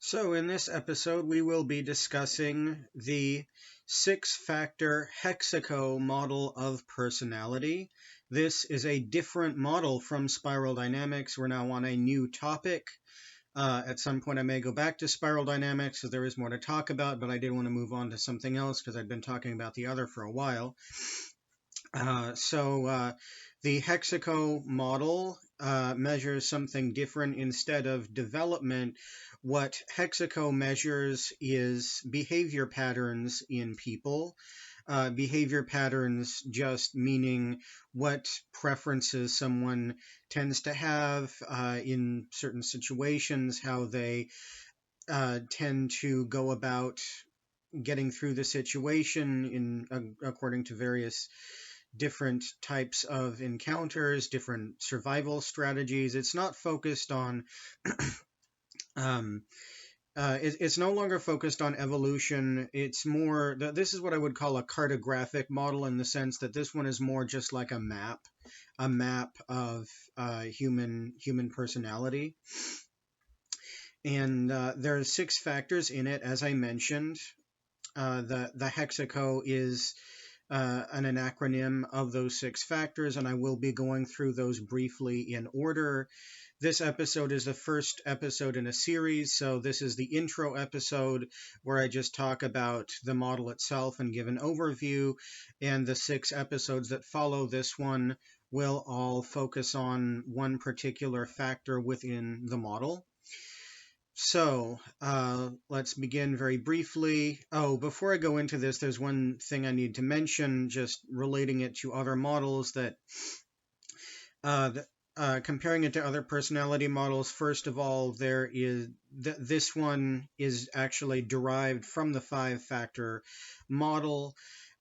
So in this episode, we will be discussing the six-factor HEXACO model of personality. This is a different model from spiral dynamics. We're now on a new topic. At some point, I may go back to spiral dynamics, so there is more to talk about, but I did want to move on to something else because I've been talking about the other for a while. The HEXACO model measures something different. Instead of development, what HEXACO measures is behavior patterns in people. Behavior patterns just meaning what preferences someone tends to have in certain situations, how they tend to go about getting through the situation according to various different types of encounters, different survival strategies. It's not focused on it's no longer focused on evolution. It's more, this is what I would call a cartographic model, in the sense that this one is more just like a map of human personality. And there's six factors in it, as I mentioned. The HEXACO is an acronym of those six factors, and I will be going through those briefly in order. This episode is the first episode in a series, so this is the intro episode where I just talk about the model itself and give an overview, and the 6 episodes that follow this one will all focus on one particular factor within the model. So let's begin very briefly. Oh, before I go into this, there's one thing I need to mention, just relating it to other models, that comparing it to other personality models. First of all, there is this one is actually derived from the 5-factor model.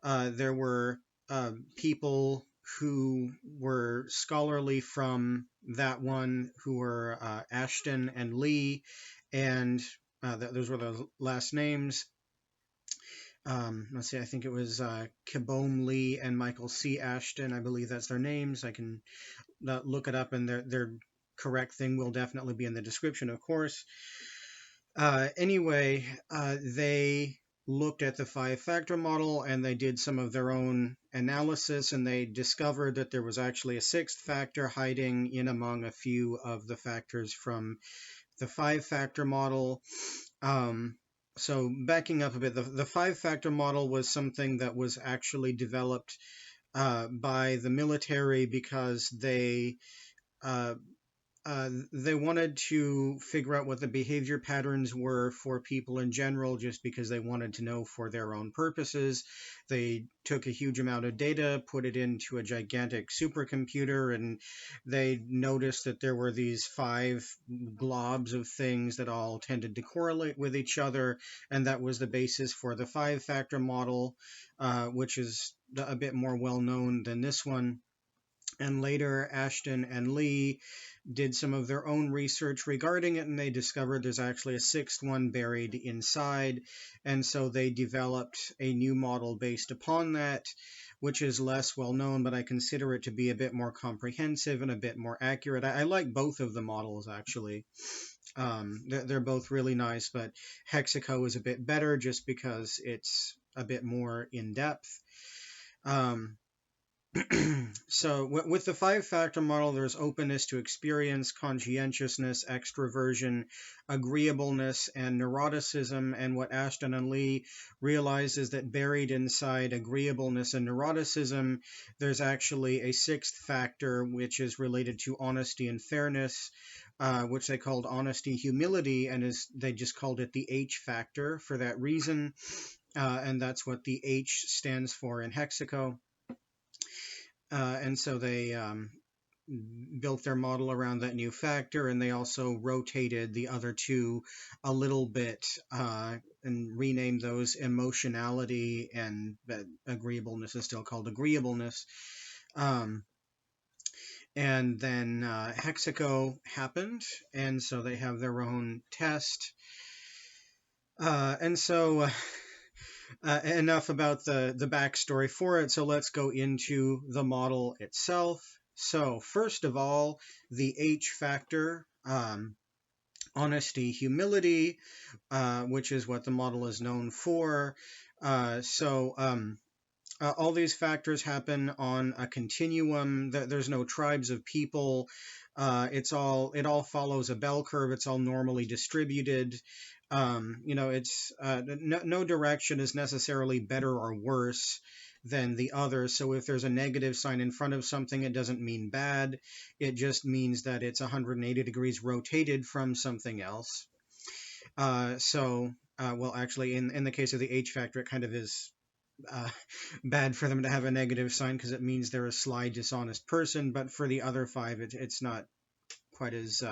There were people who were scholarly from that one, who were Ashton and Lee, and those were the last names. Let's see, I think it was Kiboem Lee and Michael C. Ashton. I believe that's their names. I can look it up, and their correct thing will definitely be in the description, of course. Anyway, they looked at the 5-factor model, and they did some of their own analysis, and they discovered that there was actually a 6th factor hiding in among a few of the factors from the 5-factor model. So backing up a bit, the 5-factor model was something that was actually developed by the military because they wanted to figure out what the behavior patterns were for people in general, just because they wanted to know for their own purposes. They took a huge amount of data, put it into a gigantic supercomputer, and they noticed that there were these 5 globs of things that all tended to correlate with each other, and that was the basis for the 5-factor model, which is a bit more well known than this one. And later, Ashton and Lee did some of their own research regarding it, and they discovered there's actually a 6th one buried inside. And so they developed a new model based upon that, which is less well known, but I consider it to be a bit more comprehensive and a bit more accurate. I like both of the models, actually. They're both really nice, but HEXACO is a bit better just because it's a bit more in-depth. So with the 5-factor model, there's openness to experience, conscientiousness, extraversion, agreeableness, and neuroticism. And what Ashton and Lee realize is that buried inside agreeableness and neuroticism, there's actually a 6th factor, which is related to honesty and fairness, which they called honesty, humility, and they just called it the H factor for that reason. And that's what the H stands for in HEXACO. And so they built their model around that new factor, and they also rotated the other 2 a little bit and renamed those emotionality, and agreeableness is still called agreeableness. And then HEXACO happened, and so they have their own test. And so enough about the backstory for it, so let's go into the model itself. So first of all, the H factor honesty, humility, which is what the model is known for. All these factors happen on a continuum. There's no tribes of people. It all follows a bell curve. It's all normally distributed. It's no direction is necessarily better or worse than the other. So if there's a negative sign in front of something, it doesn't mean bad. It just means that it's 180 degrees rotated from something else. Well, actually, in the case of the H factor, it kind of is uh, bad for them to have a negative sign because it means they're a sly, dishonest person. But for the other five, it's not quite as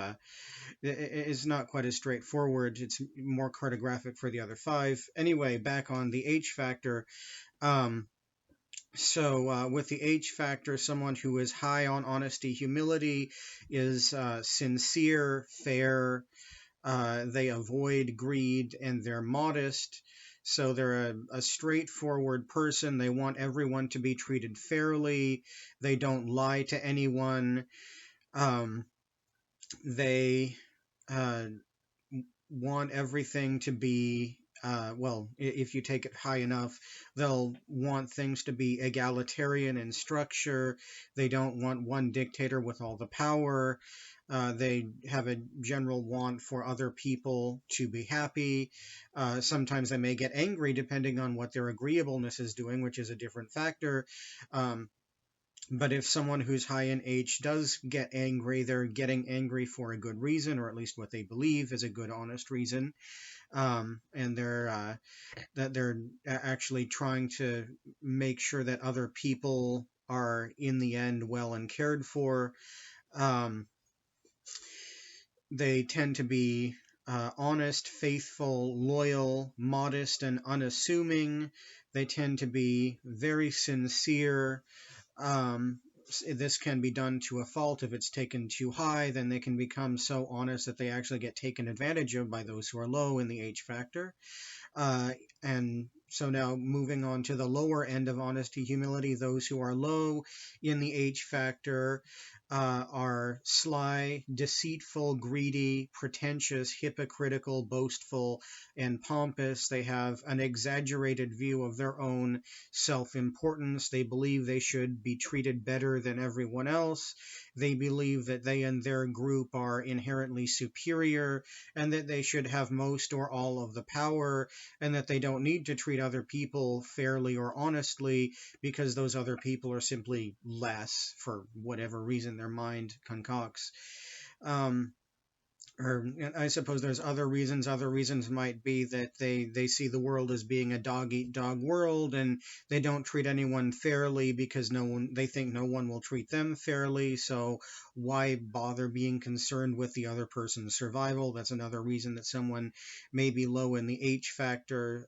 it's not quite as straightforward. It's more cartographic for the other five. Anyway, back on the H factor. Um, with the H factor, someone who is high on honesty, humility, is sincere, fair. They avoid greed, and they're modest. So they're a straightforward person. They want everyone to be treated fairly. They don't lie to anyone. Um, they uh, want everything to be, if you take it high enough, they'll want things to be egalitarian in structure. They don't want one dictator with all the power. They have a general want for other people to be happy. Sometimes they may get angry depending on what their agreeableness is doing, which is a different factor. Um, but if someone who's high in H does get angry, they're getting angry for a good reason, or at least what they believe is a good, honest reason. And they're actually trying to make sure that other people are in the end well and cared for. Um, they tend to be honest, faithful, loyal, modest, and unassuming. They tend to be very sincere. Um, this can be done to a fault. If it's taken too high, then they can become so honest that they actually get taken advantage of by those who are low in the H factor. Uh, and so now moving on to the lower end of honesty, humility, those who are low in the H factor are sly, deceitful, greedy, pretentious, hypocritical, boastful, and pompous. They have an exaggerated view of their own self-importance. They believe they should be treated better than everyone else. They believe that they and their group are inherently superior and that they should have most or all of the power, and that they don't need to treat other people fairly or honestly because those other people are simply less for whatever reason their mind concocts. Um, or I suppose there's other reasons. Other reasons might be that they see the world as being a dog eat dog world, and they don't treat anyone fairly because they think no one will treat them fairly. So why bother being concerned with the other person's survival? That's another reason that someone may be low in the H factor.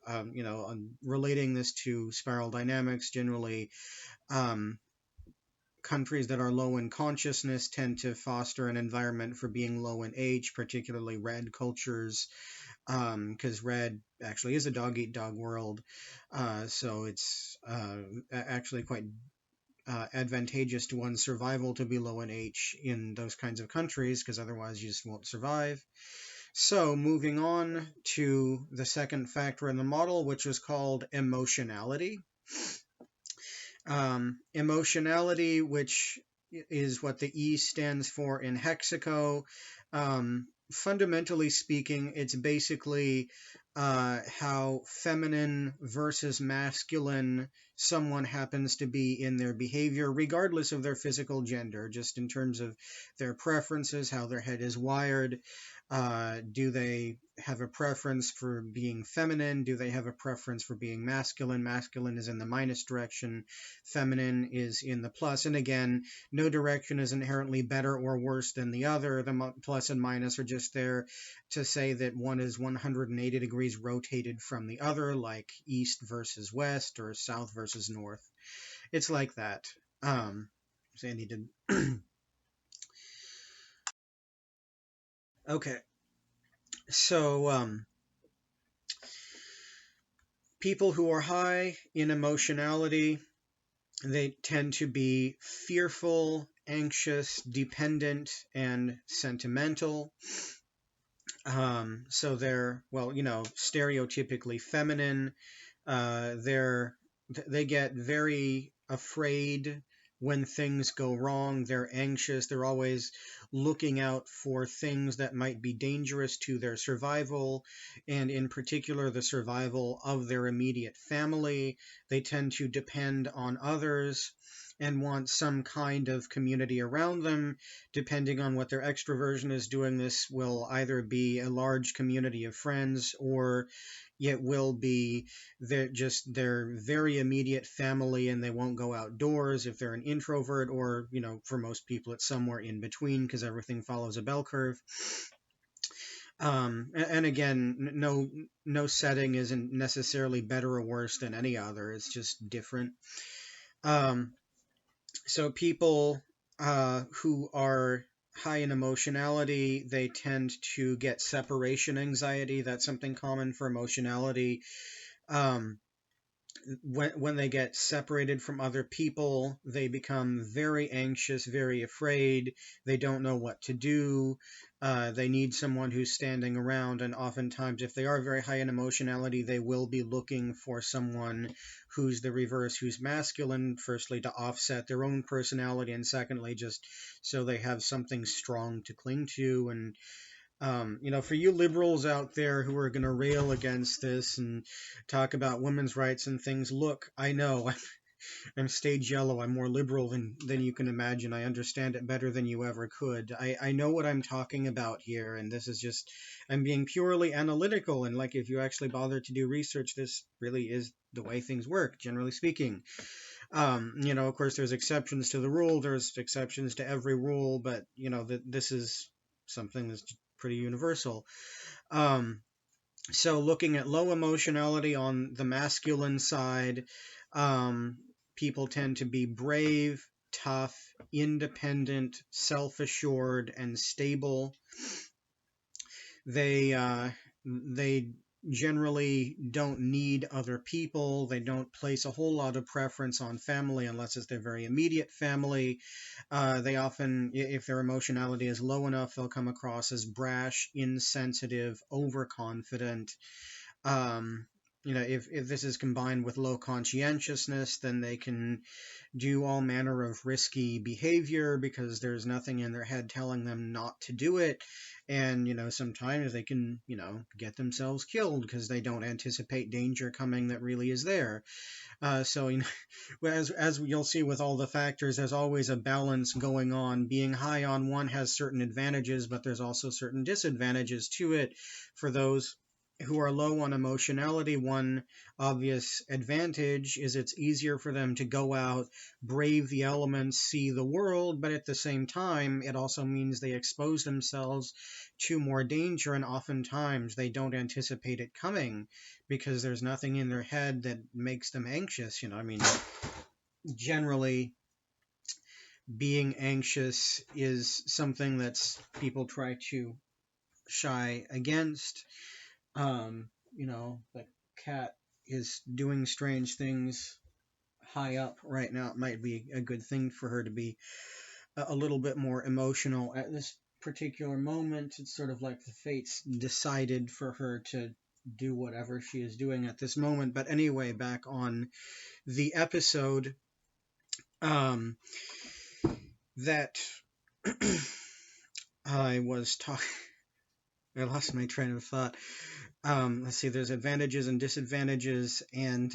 Relating this to spiral dynamics, generally. Um, Countries that are low in consciousness tend to foster an environment for being low in H, particularly red cultures, because red actually is a dog eat dog world. So it's actually quite advantageous to one's survival to be low in H in those kinds of countries, because otherwise you just won't survive. So moving on to the second factor in the model, which is called emotionality. Emotionality, which is what the E stands for in HEXACO. Fundamentally speaking, it's basically how feminine versus masculine someone happens to be in their behavior, regardless of their physical gender, just in terms of their preferences, how their head is wired. Do they have a preference for being feminine? Do they have a preference for being masculine? Masculine is in the minus direction, feminine is in the plus. And again, no direction is inherently better or worse than the other. The plus and minus are just there to say that one is 180 degrees rotated from the other, like east versus west or south versus north. It's like that. So I need to. Okay. So, people who are high in emotionality, they tend to be fearful, anxious, dependent, and sentimental. So they're, well, stereotypically feminine. They get very afraid when things go wrong. They're anxious. They're always looking out for things that might be dangerous to their survival, and in particular, the survival of their immediate family. They tend to depend on others and want some kind of community around them. Depending on what their extroversion is doing, this will either be a large community of friends, or it will be their very immediate family, and they won't go outdoors if they're an introvert, or for most people it's somewhere in between because everything follows a bell curve. And again, no setting isn't necessarily better or worse than any other. It's just different. um, so people who are high in emotionality, they tend to get separation anxiety. That's something common for emotionality. um, when they get separated from other people, they become very anxious, very afraid. They don't know what to do. They need someone who's standing around, and oftentimes, if they are very high in emotionality, they will be looking for someone who's the reverse, who's masculine, firstly, to offset their own personality, and secondly, just so they have something strong to cling to. And for you liberals out there who are going to rail against this and talk about women's rights and things, look, I know I'm stage yellow. I'm more liberal than you can imagine. I understand it better than you ever could. I know what I'm talking about here, and this is just, I'm being purely analytical. And like, if you actually bother to do research, this really is the way things work, generally speaking. Of course, there's exceptions to the rule. There's exceptions to every rule, but this is something that's pretty universal. Um, so looking at low emotionality on the masculine side, um, people tend to be brave, tough, independent, self-assured, and stable. They generally don't need other people. They don't place a whole lot of preference on family unless it's their very immediate family. They often, if their emotionality is low enough, they'll come across as brash, insensitive, overconfident. Um, if this is combined with low conscientiousness, then they can do all manner of risky behavior because there's nothing in their head telling them not to do it. And, sometimes they can, get themselves killed because they don't anticipate danger coming that really is there. So, as you'll see with all the factors, there's always a balance going on. Being high on one has certain advantages, but there's also certain disadvantages to it. For those who are low on emotionality, one obvious advantage is it's easier for them to go out, brave the elements, see the world, but at the same time, it also means they expose themselves to more danger, and oftentimes they don't anticipate it coming because there's nothing in their head that makes them anxious. Generally, being anxious is something that's people try to shy against. The cat is doing strange things high up right now. It might be a good thing for her to be a little bit more emotional at this particular moment. It's sort of like the fates decided for her to do whatever she is doing at this moment. But anyway, back on the episode, um, that I was talking. I lost my train of thought. Let's see. There's advantages and disadvantages, and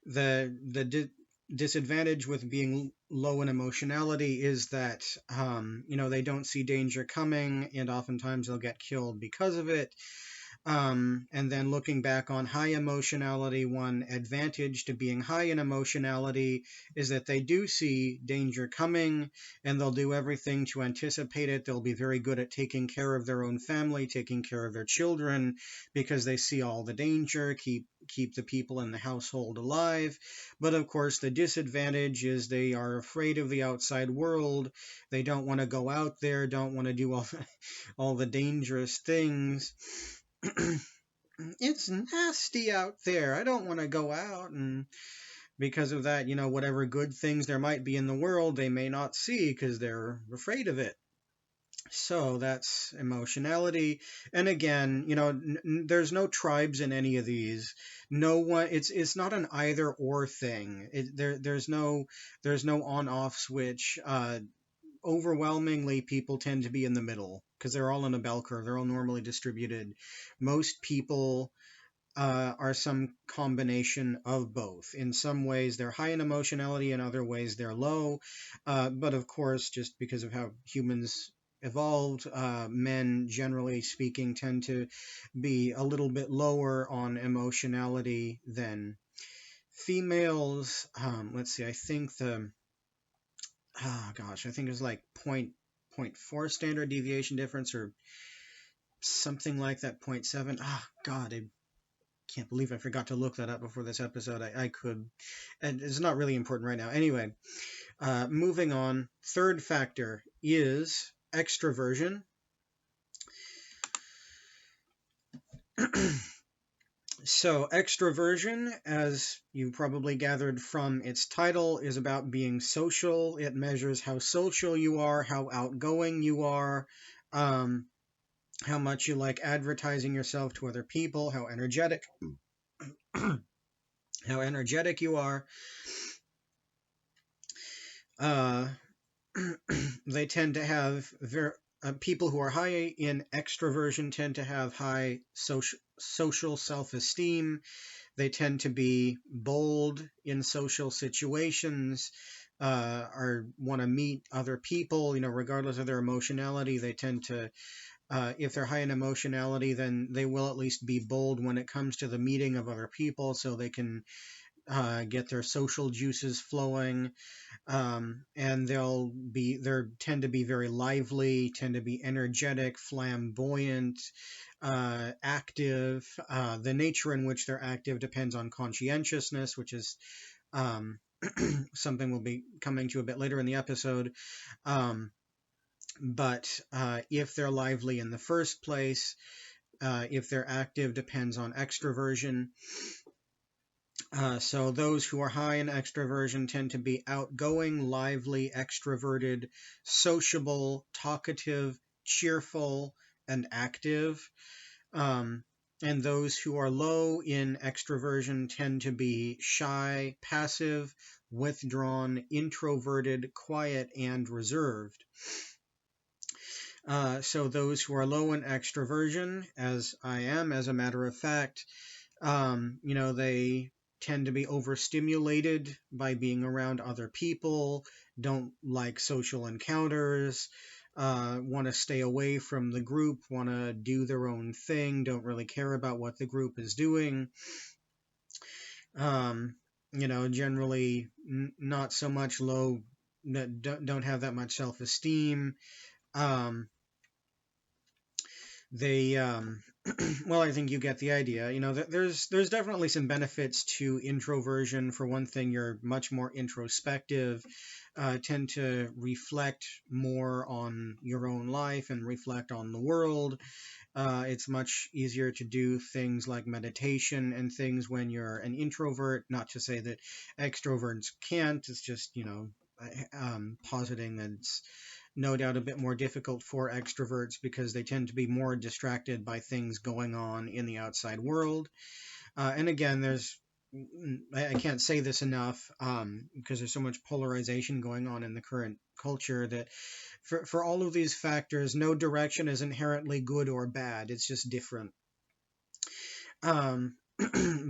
the disadvantage with being low in emotionality is that they don't see danger coming, and oftentimes they'll get killed because of it. And then looking back on high emotionality, one advantage to being high in emotionality is that they do see danger coming, and they'll do everything to anticipate it. They'll be very good at taking care of their own family, taking care of their children, because they see all the danger, keep the people in the household alive. But of course, the disadvantage is they are afraid of the outside world. They don't want to go out there, don't want to do all the dangerous things. It's nasty out there. I don't want to go out. And because of that, whatever good things there might be in the world, they may not see because they're afraid of it. So that's emotionality. And again, there's no tribes in any of these. No one. It's not an either or thing. There's no on off switch. Overwhelmingly, people tend to be in the middle because they're all in a bell curve. They're all normally distributed. Most people are some combination of both. In some ways, they're high in emotionality, in other ways, they're low. But of course, just because of how humans evolved, men, generally speaking, tend to be a little bit lower on emotionality than females. Let's see, I think I think it's like point four standard deviation difference or something like that, 0.7. God, I can't believe I forgot to look that up before this episode. I could, and it's not really important right now. Anyway, moving on. Third factor is extraversion. So, extraversion, as you probably gathered from its title, is about being social. It measures how social you are, how outgoing you are, how much you like advertising yourself to other people, how energetic you are. Uh, they tend to have people who are high in extraversion tend to have high social self-esteem. They tend to be bold in social situations, or want to meet other people, regardless of their emotionality. They tend to, if they're high in emotionality, then they will at least be bold when it comes to the meeting of other people, so they can get their social juices flowing. And they tend to be very lively, tend to be energetic, flamboyant, active. The nature in which they're active depends on conscientiousness, which is um, something we'll be coming to a bit later in the episode. But if they're lively in the first place, if they're active depends on extraversion. So those who are high in extraversion tend to be outgoing, lively, extroverted, sociable, talkative, cheerful, and active. And those who are low in extraversion tend to be shy, passive, withdrawn, introverted, quiet, and reserved. So those who are low in extraversion, as I am, as a matter of fact, they tend to be overstimulated by being around other people, don't like social encounters, want to stay away from the group, want to do their own thing, don't really care about what the group is doing. Generally not so much low, don't have that much self-esteem. They well, I think you get the idea. There's definitely some benefits to introversion. For one thing, you're much more introspective, tend to reflect more on your own life and reflect on the world. It's much easier to do things like meditation and things when you're an introvert. Not to say that extroverts can't. It's just, positing that it's no doubt a bit more difficult for extroverts because they tend to be more distracted by things going on in the outside world. And again, I can't say this enough, because there's so much polarization going on in the current culture, that for all of these factors, no direction is inherently good or bad. It's just different.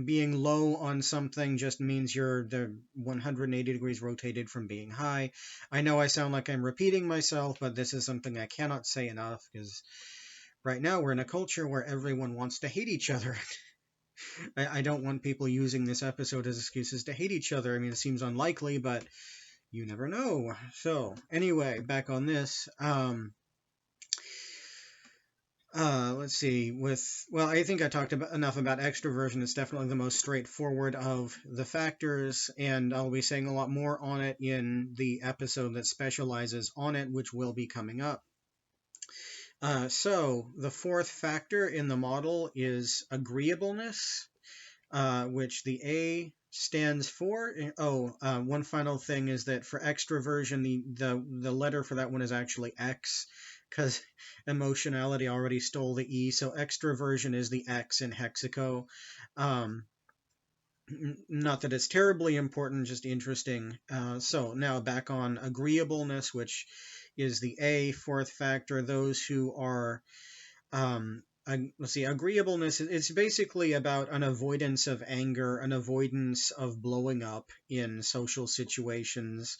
Being low on something just means you're the 180 degrees rotated from being high. I know I sound like I'm repeating myself, but this is something I cannot say enough, because right now we're in a culture where everyone wants to hate each other. I don't want people using this episode as excuses to hate each other. I mean, it seems unlikely, but you never know. So, anyway, back on this. Let's see. I think I talked enough about extroversion. It's definitely the most straightforward of the factors, and I'll be saying a lot more on it in the episode that specializes on it, which will be coming up. So the fourth factor in the model is agreeableness, which the A stands for. One final thing is that for extroversion, the letter for that one is actually X, because emotionality already stole the E. So extraversion is the X in HEXACO. Um, Not that it's terribly important, just interesting. So now back on agreeableness, which is the A, fourth factor. Those who are, let's see, agreeableness, it's basically about an avoidance of anger, an avoidance of blowing up in social situations.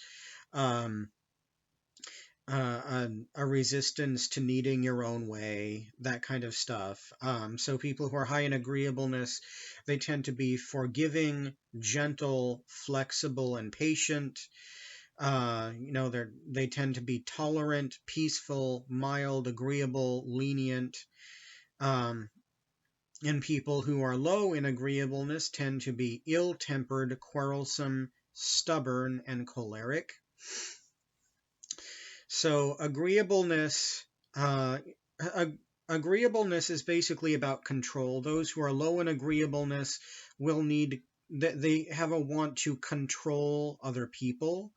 Um, a resistance to needing your own way, that kind of stuff. So people who are high in agreeableness, they tend to be forgiving, gentle, flexible, and patient. They tend to be tolerant, peaceful, mild, agreeable, lenient. Um, and people who are low in agreeableness tend to be ill-tempered, quarrelsome, stubborn, and choleric. So uh, agreeableness is basically about control. Those who are low in agreeableness will need they have a want to control other people.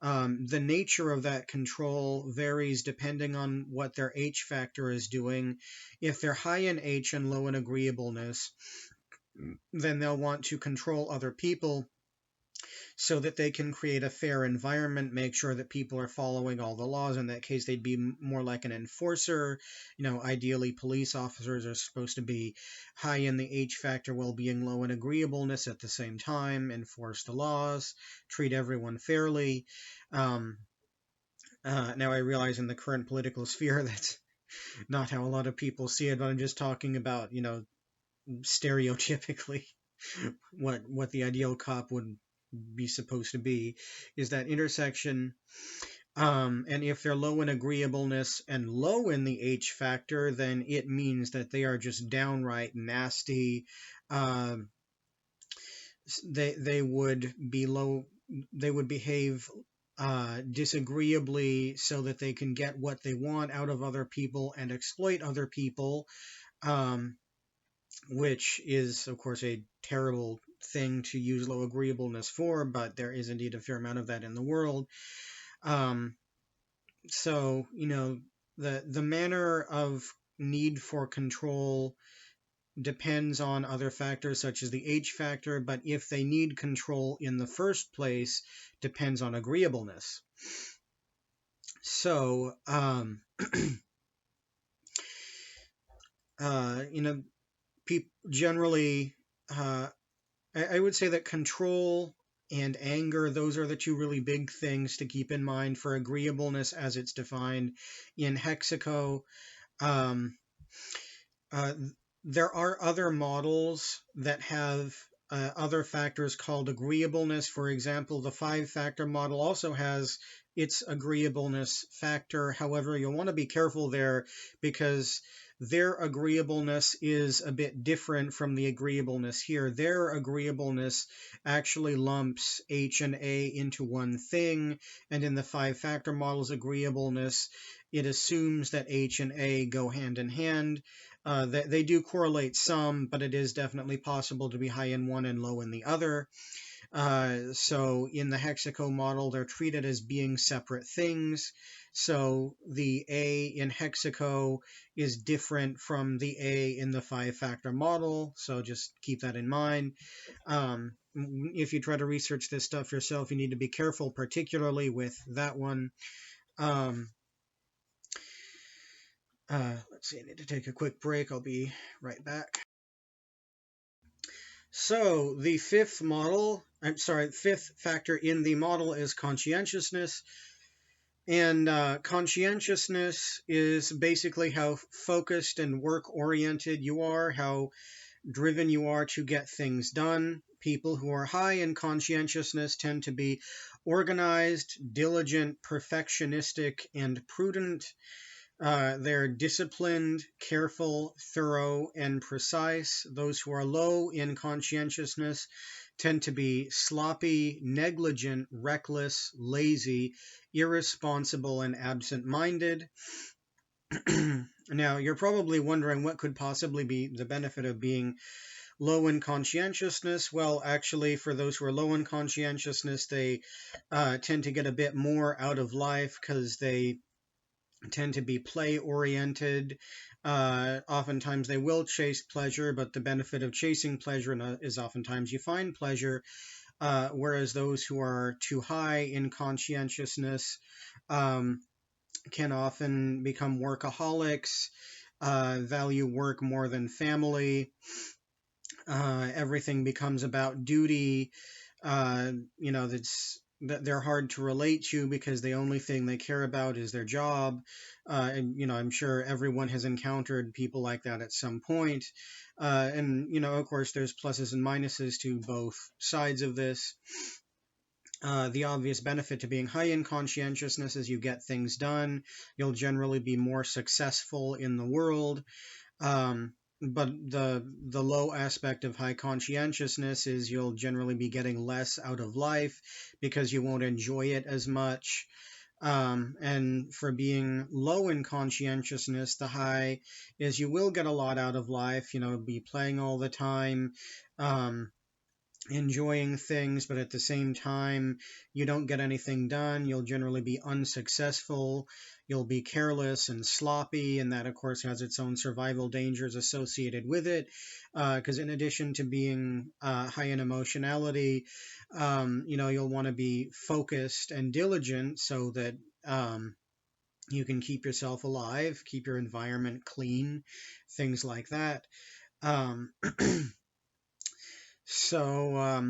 The nature of that control varies depending on what their H factor is doing. If they're high in H and low in agreeableness, then they'll want to control other people so that they can create a fair environment, make sure that people are following all the laws. In that case, they'd be more like an enforcer. Ideally, police officers are supposed to be high in the H factor while being low in agreeableness at the same time, enforce the laws, treat everyone fairly. Now I realize in the current political sphere that's not how a lot of people see it, but I'm just talking about, stereotypically what the ideal cop would be supposed to be, is that intersection. And if they're low in agreeableness and low in the H factor, then it means that they are just downright nasty. Um, they would be low. They would behave disagreeably so that they can get what they want out of other people and exploit other people. Um, which is, of course, a terrible thing to use low agreeableness for, but there is indeed a fair amount of that in the world. Um, so, the manner of need for control depends on other factors such as the H factor, but if they need control in the first place, depends on agreeableness. So, generally, I would say that control and anger, those are the two really big things to keep in mind for agreeableness as it's defined in HEXACO. Um, uh, there are other models that have other factors called agreeableness. For example, the 5-factor model also has its agreeableness factor. However, you'll want to be careful there because their agreeableness is a bit different from the agreeableness here. Their agreeableness actually lumps H and A into one thing, and in the 5-factor model's agreeableness, it assumes that H and A go hand in hand. They do correlate some, but it is definitely possible to be high in one and low in the other. So in the HEXACO model, they're treated as being separate things. So the A in HEXACO is different from the A in the 5-factor model. So just keep that in mind. If you try to research this stuff yourself, you need to be careful, particularly with that one. Let's see, I need to take a quick break. I'll be right back. So the fifth factor in the model is conscientiousness. And conscientiousness is basically how focused and work-oriented you are, how driven you are to get things done. People who are high in conscientiousness tend to be organized, diligent, perfectionistic, and prudent. They're disciplined, careful, thorough, and precise. Those who are low in conscientiousness tend to be sloppy, negligent, reckless, lazy, irresponsible, and absent-minded. Now, you're probably wondering what could possibly be the benefit of being low in conscientiousness. Well, actually, for those who are low in conscientiousness, they tend to get a bit more out of life because they tend to be play oriented. Oftentimes they will chase pleasure, but the benefit of chasing pleasure is oftentimes you find pleasure. Whereas those who are too high in conscientiousness um, can often become workaholics, value work more than family. Everything becomes about duty. That they're hard to relate to because the only thing they care about is their job. And I'm sure everyone has encountered people like that at some point. And of course, there's pluses and minuses to both sides of this. The obvious benefit to being high in conscientiousness is you get things done. You'll generally be more successful in the world. Um, but the low aspect of high conscientiousness is you'll generally be getting less out of life because you won't enjoy it as much. And for being low in conscientiousness, the high is you will get a lot out of life, be playing all the time, um, enjoying things, but at the same time, you don't get anything done. You'll generally be unsuccessful. You'll be careless and sloppy, and that, of course, has its own survival dangers associated with it. Because in addition to being high in emotionality, you'll want to be focused and diligent so that you can keep yourself alive, keep your environment clean, things like that. Um, so,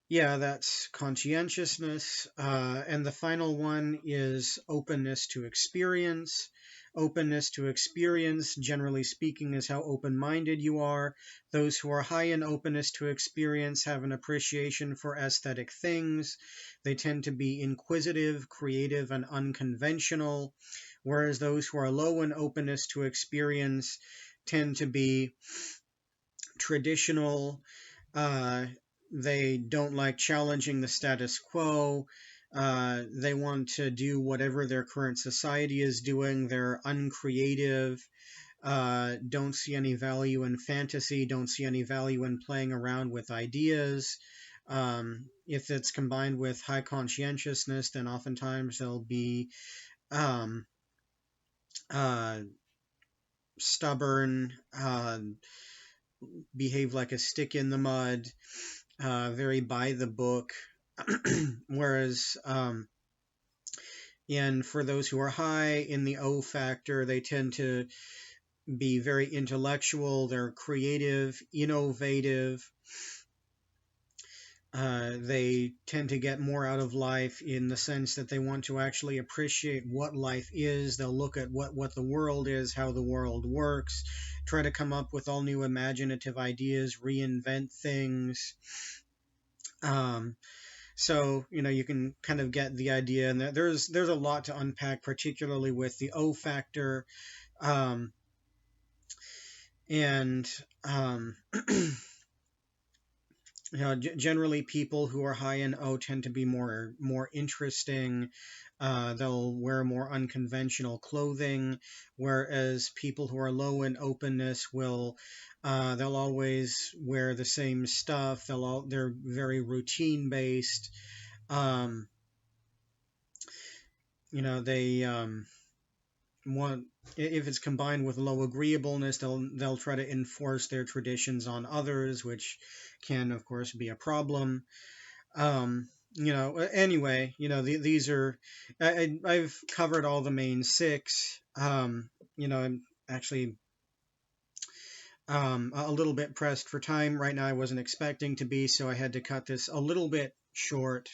yeah, that's conscientiousness. And the final one is openness to experience. Openness to experience, generally speaking, is how open minded you are. Those who are high in openness to experience have an appreciation for aesthetic things. They tend to be inquisitive, creative, and unconventional, whereas those who are low in openness to experience tend to be traditional. Uh, they don't like challenging the status quo. They want to do whatever their current society is doing. They're uncreative. Don't see any value in fantasy. Don't see any value in playing around with ideas. If it's combined with high conscientiousness, then oftentimes they'll be um, uh, stubborn, behave like a stick in the mud, very by the book. Whereas, and for those who are high in the O factor, they tend to be very intellectual, they're creative, innovative. They tend to get more out of life in the sense that they want to actually appreciate what life is. They'll look at what the world is, how the world works, try to come up with all new imaginative ideas, reinvent things. Um, So, you can kind of get the idea, and there's a lot to unpack, particularly with the O factor, um, and generally people who are high in O tend to be more interesting. They'll wear more unconventional clothing, whereas people who are low in openness they'll always wear the same stuff. They're very routine based. Um, they want, if it's combined with low agreeableness, they'll try to enforce their traditions on others, which can of course be a problem. Anyway, these are, I've covered all the main six. I'm actually a little bit pressed for time right now. I wasn't expecting to be, so I had to cut this a little bit short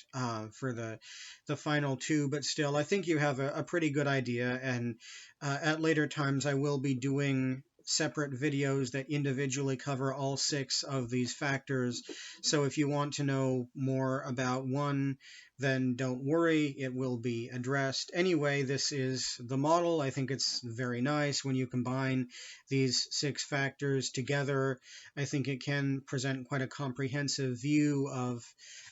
for the final two, but still, I think you have a pretty good idea. And at later times, I will be doing separate videos that individually cover all six of these factors. So if you want to know more about one, then don't worry, it will be addressed. Anyway, this is the model. I think it's very nice when you combine these six factors together. I think it can present quite a comprehensive view of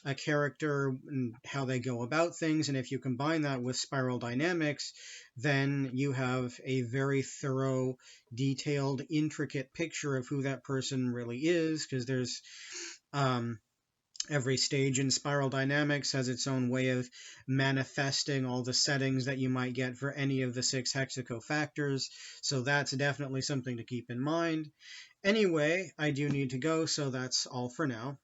a character and how they go about things. And if you combine that with spiral dynamics, then you have a very thorough, detailed, intricate picture of who that person really is, because there's Every stage in spiral dynamics has its own way of manifesting all the settings that you might get for any of the 6 hexaco factors, so that's definitely something to keep in mind. Anyway, I do need to go, so that's all for now.